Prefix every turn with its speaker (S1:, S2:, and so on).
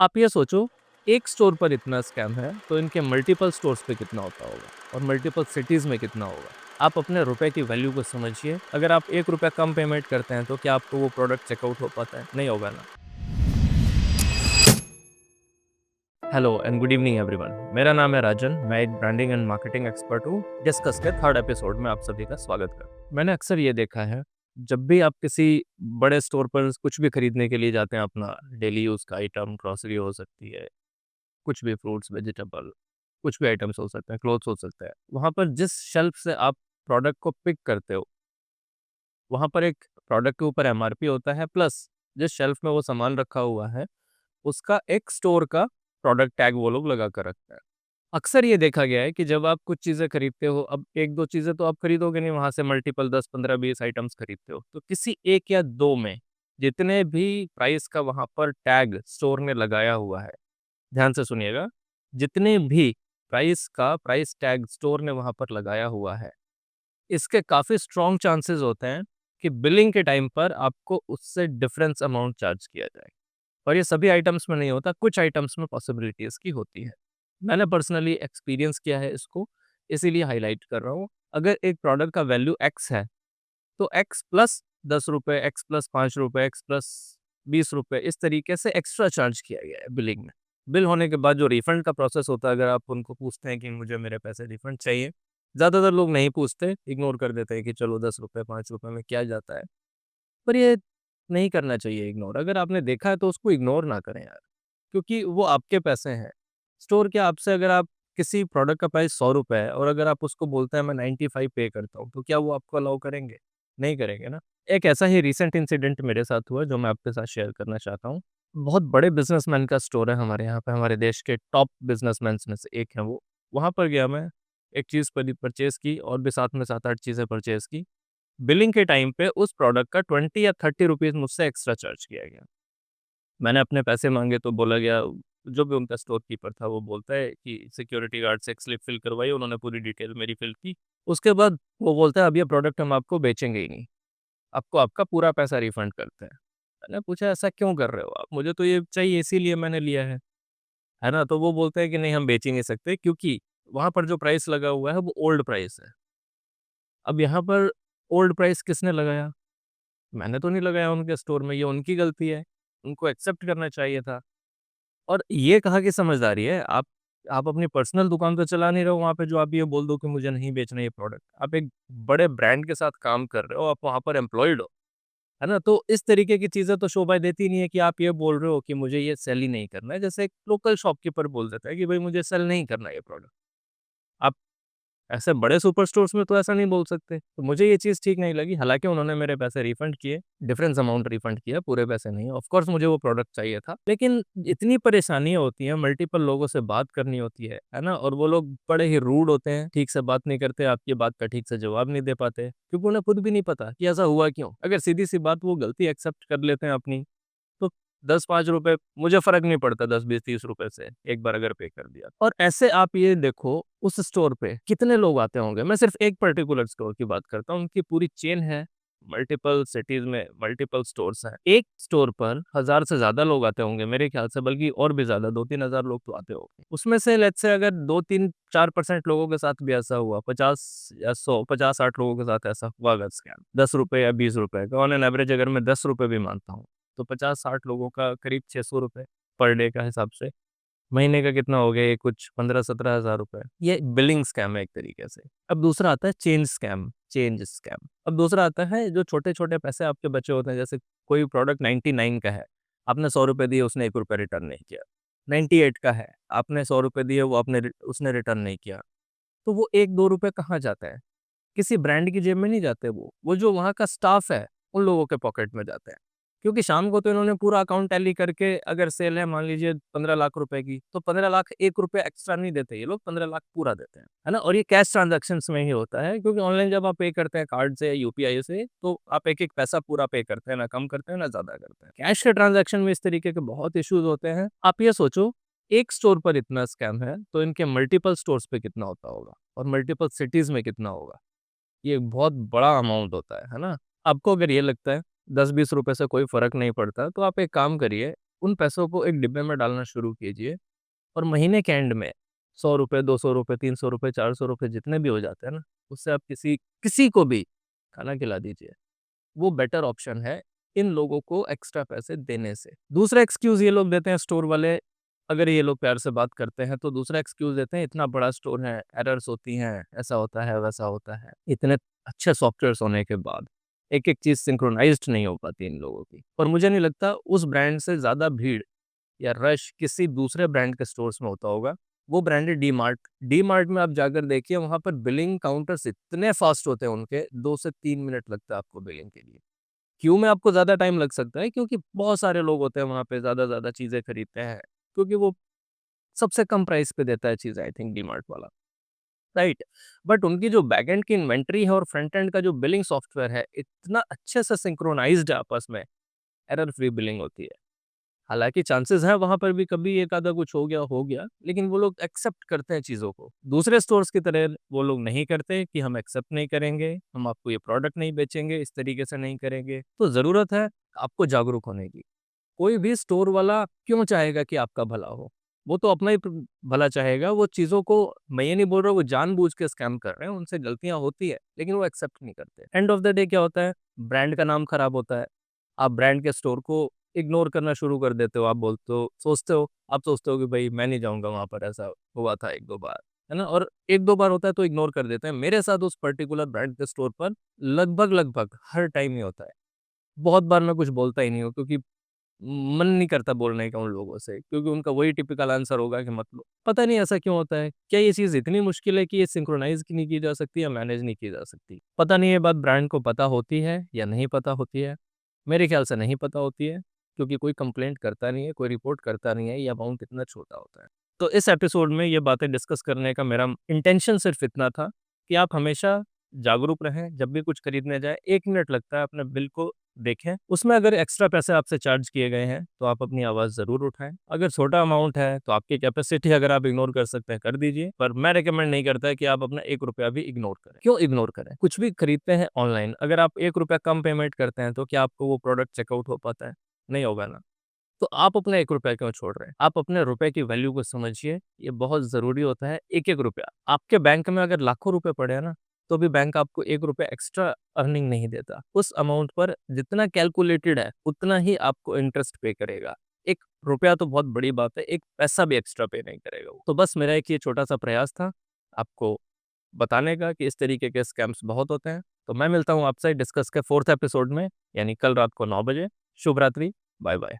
S1: आप ये सोचो, एक स्टोर पर इतना स्कैम है, तो इनके मल्टीपल स्टोर्स पे कितना होता होगा और मल्टीपल सिटीज़ में कितना होगा। आप अपने रुपए की वैल्यू को समझिए, अगर आप ₹1 कम पेमेंट करते हैं, तो क्या आपको वो प्रोडक्ट चेकआउट हो पाता है? नहीं होगा ना। Hello and good evening everyone. मेरा नाम है राजन, मैं एक ब्रांडिंग एंड मार्केटिंग एक्सपर्ट हूँ। डिस्कस के थर्ड एपिसोड में आप सभी का स्वागत करता हूँ। मैंने अक्सर ये देखा है, जब भी आप किसी बड़े स्टोर पर कुछ भी खरीदने के लिए जाते हैं, अपना डेली यूज़ का आइटम, ग्रोसरी हो सकती है, कुछ भी फ्रूट्स, वेजिटेबल, कुछ भी आइटम्स हो सकते हैं, क्लोथ्स हो सकते हैं। वहाँ पर जिस शेल्फ से आप प्रोडक्ट को पिक करते हो, वहाँ पर एक प्रोडक्ट के ऊपर एमआरपी होता है, प्लस जिस शेल्फ में वो सामान रखा हुआ है, उसका एक स्टोर का प्रोडक्ट टैग वो लोग लगा कर रखते हैं। अक्सर ये देखा गया है कि जब आप कुछ चीज़ें खरीदते हो, अब 1-2 चीज़ें तो आप खरीदोगे नहीं, वहाँ से मल्टीपल 10, 15, 20 आइटम्स खरीदते हो। तो किसी 1 या 2 में जितने भी प्राइस का वहाँ पर टैग स्टोर ने लगाया हुआ है, ध्यान से सुनिएगा, जितने भी प्राइस टैग स्टोर ने वहाँ पर लगाया हुआ है, इसके काफ़ी स्ट्रॉन्ग चांसेस होते हैं कि बिलिंग के टाइम पर आपको उससे डिफरेंस अमाउंट चार्ज किया जाए। और ये सभी आइटम्स में नहीं होता, कुछ आइटम्स में पॉसिबिलिटी इसकी होती है। मैंने पर्सनली एक्सपीरियंस किया है इसको, इसीलिए हाइलाइट कर रहा हूँ। अगर एक प्रोडक्ट का वैल्यू एक्स है, तो x plus ₹10, x plus ₹5, x plus ₹20 इस तरीके से एक्स्ट्रा चार्ज किया गया है बिलिंग में। बिल होने के बाद जो रिफंड का प्रोसेस होता है, अगर आप उनको पूछते हैं कि मुझे मेरे पैसे रिफंड चाहिए, ज़्यादातर लोग नहीं पूछते, इग्नोर कर देते हैं कि चलो ₹10, ₹5 में क्या जाता है। पर ये नहीं करना चाहिए इग्नोर। अगर आपने देखा है तो उसको इग्नोर ना करें यार, क्योंकि वो आपके पैसे हैं। स्टोर के आपसे अगर आप किसी प्रोडक्ट का प्राइस ₹100 है और अगर आप उसको बोलते हैं मैं 95 पे करता हूँ, तो क्या वो आपको अलाउ करेंगे? नहीं करेंगे ना। एक ऐसा ही रीसेंट इंसिडेंट मेरे साथ हुआ जो मैं आपके साथ शेयर करना चाहता हूँ। बहुत बड़े बिज़नेसमैन का स्टोर है हमारे यहाँ पे, हमारे देश के टॉप बिज़नेसमैन्स में से एक हैं वो। वहाँ पर गया मैं, एक चीज़ परचेज़ की और भी साथ में 7-8 चीज़ें परचेज़ की। बिलिंग के टाइम पे उस प्रोडक्ट का 20 या 30 रुपीज़ मुझसे एक्स्ट्रा चार्ज किया गया। मैंने अपने पैसे माँगे तो बोला गया, जो भी उनका स्टोर कीपर था वो बोलता है कि सिक्योरिटी गार्ड से एक स्लिप फिल करवाई, उन्होंने पूरी डिटेल मेरी फिल की। उसके बाद वो बोलता है अब ये प्रोडक्ट हम आपको बेचेंगे ही नहीं, आपको आपका पूरा पैसा रिफंड करते हैं। मैंने पूछा ऐसा क्यों कर रहे हो आप? मुझे तो ये चाहिए इसीलिए मैंने लिया है ना? तो वो बोलते हैं कि नहीं हम बेच ही नहीं सकते, क्योंकि वहाँ पर जो प्राइस लगा हुआ है वो ओल्ड प्राइस है। अब यहाँ पर ओल्ड प्राइस किसने लगाया? मैंने तो नहीं लगाया उनके स्टोर में, ये उनकी गलती है, उनको एक्सेप्ट करना चाहिए था। और ये कहाँ की समझदारी है? आप अपनी पर्सनल दुकान तो चला नहीं रहे हो वहाँ पे, जो आप ये बोल दो कि मुझे नहीं बेचना ये प्रोडक्ट। आप एक बड़े ब्रांड के साथ काम कर रहे हो, आप वहाँ पर एम्प्लॉयड हो, है ना? तो इस तरीके की चीज़ें तो शोभा देती नहीं है कि आप ये बोल रहे हो कि मुझे ये सेल ही नहीं करना है। जैसे एक लोकल शॉपकीपर बोल देता है कि भई मुझे सेल नहीं करना है ये प्रोडक्ट। आप ऐसे बड़े सुपर स्टोर्स में तो ऐसा नहीं बोल सकते। तो मुझे ये चीज़ ठीक नहीं लगी, हालाँकि उन्होंने मेरे पैसे रिफंड किए, डिफरेंस अमाउंट रिफंड किया, पूरे पैसे नहीं। ऑफ़ कोर्स मुझे वो प्रोडक्ट चाहिए था। लेकिन इतनी परेशानियाँ होती हैं, मल्टीपल लोगों से बात करनी होती है ना? और वो लोग बड़े ही रूड होते हैं, ठीक से बात नहीं करते, आपकी बात का ठीक से जवाब नहीं दे पाते, क्योंकि उन्हें खुद भी नहीं पता कि ऐसा हुआ क्यों? अगर सीधी-सी बात वो गलती एक्सेप्ट कर लेते हैं अपनी, तो 10-5 रुपए मुझे फ़र्क नहीं पड़ता, 10, 20, 30 रुपए से, एक बार अगर पे कर दिया। और ऐसे आप ये देखो, उस स्टोर पे कितने लोग आते होंगे। मैं सिर्फ़ एक पर्टिकुलर स्टोर की बात करता हूँ, उनकी पूरी चेन है, मल्टीपल सिटीज़ में मल्टीपल स्टोर्स हैं। एक स्टोर पर 1000 से ज़्यादा लोग आते होंगे मेरे ख्याल से, बल्कि और भी ज़्यादा 2-3 हज़ार लोग तो आते होंगे। उसमें से लेट्स से अगर 2-3-4% लोगों के साथ भी ऐसा हुआ, 50 या 100 50-60 लोगों के साथ ऐसा हुआ अगर स्कैम, ₹10 या ₹20 का, ऑन एन एवरेज अगर मैं ₹10 भी मानता हूँ, तो 50-60 लोगों का करीब ₹600 पर डे का हिसाब से, महीने का कितना हो गया ये, कुछ 15-17 हज़ार रुपए। ये बिलिंग स्कैम है एक तरीके से। अब दूसरा आता है चेंज स्कैम। अब दूसरा आता है जो छोटे-छोटे पैसे आपके बचे होते हैं, जैसे कोई प्रोडक्ट 99 का है, आपने ₹100 दिए, उसने ₹1 रिटर्न नहीं किया। 98 का है, आपने ₹100 दिए, वो उसने रिटर्न नहीं किया। तो वो ₹1-2 कहाँ जाता है? किसी ब्रांड की जेब में नहीं जाते वो जो वहाँ का स्टाफ है, उन लोगों के पॉकेट में जाते हैं। क्योंकि शाम को तो इन्होंने पूरा अकाउंट टैली करके, अगर सेल है मान लीजिए 15 लाख रुपए की, तो 15 लाख ₹1 एक्स्ट्रा नहीं देते ये लोग, 15 लाख पूरा देते हैं, है ना? और ये कैश ट्रांज़ैक्शंस में ही होता है, क्योंकि ऑनलाइन जब आप पे करते हैं कार्ड से या यूपीआई से, तो आप एक-एक पैसा पूरा पे करते हैं, ना कम करते हैं, ना ज़्यादा करते हैं। कैश के ट्रांज़ैक्शन में इस तरीके के बहुत इश्यूज़ होते हैं। आप ये सोचो, एक स्टोर पर इतना स्कैम है, तो इनके मल्टीपल स्टोर्स पे कितना होता होगा और मल्टीपल सिटीज़ में कितना होगा? ये बहुत बड़ा अमाउंट होता है ना? आपको अगर ये लगता है 10-20 रुपए से कोई फ़र्क नहीं पड़ता, तो आप एक काम करिए, उन पैसों को एक डिब्बे में डालना शुरू कीजिए और महीने के एंड में ₹100, ₹200, ₹300, ₹400 जितने भी हो जाते हैं ना, उससे आप किसी किसी को भी खाना खिला दीजिए। वो बेटर ऑप्शन है इन लोगों को एक्स्ट्रा पैसे देने से। दूसरा एक्सक्यूज़ ये लोग देते हैं स्टोर वाले, अगर ये लोग प्यार से बात करते हैं तो दूसरा एक्सक्यूज़ देते हैं, इतना बड़ा स्टोर है, एरर्स होती हैं, ऐसा होता है, वैसा होता है। इतने अच्छे सॉफ्टवेयर्स होने के बाद एक-एक चीज़ सिंक्रोनाइज़्ड नहीं हो पाती इन लोगों की। और मुझे नहीं लगता उस ब्रांड से ज़्यादा भीड़ या रश किसी दूसरे ब्रांड के स्टोर्स में होता होगा। वो ब्रांड है डी-मार्ट। डी-मार्ट में आप जाकर देखिए, वहाँ पर बिलिंग काउंटर्स इतने फ़ास्ट होते हैं उनके, 2 से 3 मिनट लगता है आपको बिलिंग के लिए। क्यू में आपको ज़्यादा टाइम लग सकता है क्योंकि बहुत सारे लोग होते हैं वहाँ पे, ज़्यादा चीज़ें खरीदते हैं, क्योंकि वो सबसे कम प्राइस पे देता है चीज़, आई थिंक डी-मार्ट वाला, राइट? बट उनकी जो बैकएंड की इन्वेंटरी है और फ्रंट एंड का जो बिलिंग सॉफ्टवेयर है, इतना अच्छे से सिंक्रोनाइज़्ड है आपस में, एरर फ्री बिलिंग होती है। हालाँकि चांसेस हैं वहाँ पर भी कभी एक आधा कुछ हो गया, लेकिन वो लोग एक्सेप्ट करते हैं चीज़ों को। दूसरे स्टोर्स की तरह वो लोग नहीं करते कि हम एक्सेप्ट नहीं करेंगे, हम आपको ये प्रोडक्ट नहीं बेचेंगे, इस तरीके से नहीं करेंगे। तो ज़रूरत है आपको जागरूक होने की। कोई भी स्टोर वाला क्यों चाहेगा कि आपका भला हो? वो तो अपना ही भला चाहेगा, वो चीज़ों को, मैं ये नहीं बोल रहा वो जानबूझ के स्कैम कर रहे हैं, उनसे गलतियाँ होती है, लेकिन वो एक्सेप्ट नहीं करते। एंड ऑफ द डे क्या होता है? ब्रांड का नाम खराब होता है। आप ब्रांड के स्टोर को इग्नोर करना शुरू कर देते हो, आप बोलते हो, आप सोचते हो कि भाई मैं नहीं जाऊँगा वहाँ पर, ऐसा हुआ था 1-2 बार, है ना? और 1-2 बार होता है तो इग्नोर कर देते हैं। मेरे साथ उस पर्टिकुलर ब्रांड के स्टोर पर लगभग हर टाइम ही होता है। बहुत बार मैं कुछ बोलता ही नहीं हूँ, क्योंकि मन नहीं करता बोलने का उन लोगों से, क्योंकि उनका वही टिपिकल आंसर होगा कि मत लो। पता नहीं ऐसा क्यों होता है? क्या ये चीज़ इतनी मुश्किल है कि ये सिंक्रोनाइज़ नहीं की जा सकती या मैनेज नहीं की जा सकती? पता नहीं ये बात ब्रांड को पता होती है या नहीं पता होती है? मेरे ख्याल से नहीं पता होती है, क्योंकि कोई कंप्लेंट करता नहीं है, कोई रिपोर्ट करता नहीं है, ये अमाउंट इतना छोटा होता है। तो इस एपिसोड में ये बातें डिस्कस करने का मेरा इंटेंशन सिर्फ़ इतना था कि आप हमेशा जागरूक रहें, जब भी कुछ खरीदने जाएँ, 1 मिनट लगता है, अपने बिल को देखें, उसमें अगर एक्स्ट्रा पैसे आपसे चार्ज किए गए हैं, तो आप अपनी आवाज़ ज़रूर उठाएँ। अगर छोटा अमाउंट है, तो आपकी कैपेसिटी अगर आप इग्नोर कर सकते हैं, कर दीजिए, पर मैं रिकमेंड नहीं करता कि आप अपना ₹1 भी इग्नोर करें। क्यों इग्नोर करें? कुछ भी खरीदते हैं ऑनलाइन, अगर आप ₹1 कम पेमेंट करते हैं, तो क्या आपको वो प्रोडक्ट चेकआउट हो पाता है? नहीं होगा ना। तो आप अपना ₹1 क्यों छोड़ रहे हैं? आप अपने रुपए की वैल्यू को समझिए, ये बहुत ज़रूरी होता है, एक-एक रुपया। आपके बैंक में अगर लाखों रुपए पड़े हैं ना, तो भी बैंक आपको ₹1 एक्स्ट्रा अर्निंग नहीं देता। उस अमाउंट पर जितना कैलकुलेटेड है, उतना ही आपको इंटरेस्ट पे करेगा। ₹1 तो बहुत बड़ी बात है, 1 पैसा भी एक्स्ट्रा पे नहीं करेगा वो। तो बस मेरा एक ये छोटा-सा प्रयास था, आपको बताने का कि इस तरीके के स्कैम्स बहुत होते हैं। तो मैं मिलता हूँ आपसे डिस्कस के 4th एपिसोड में, यानी कल रात को 9 बजे। शुभ रात्रि, बाय-बाय।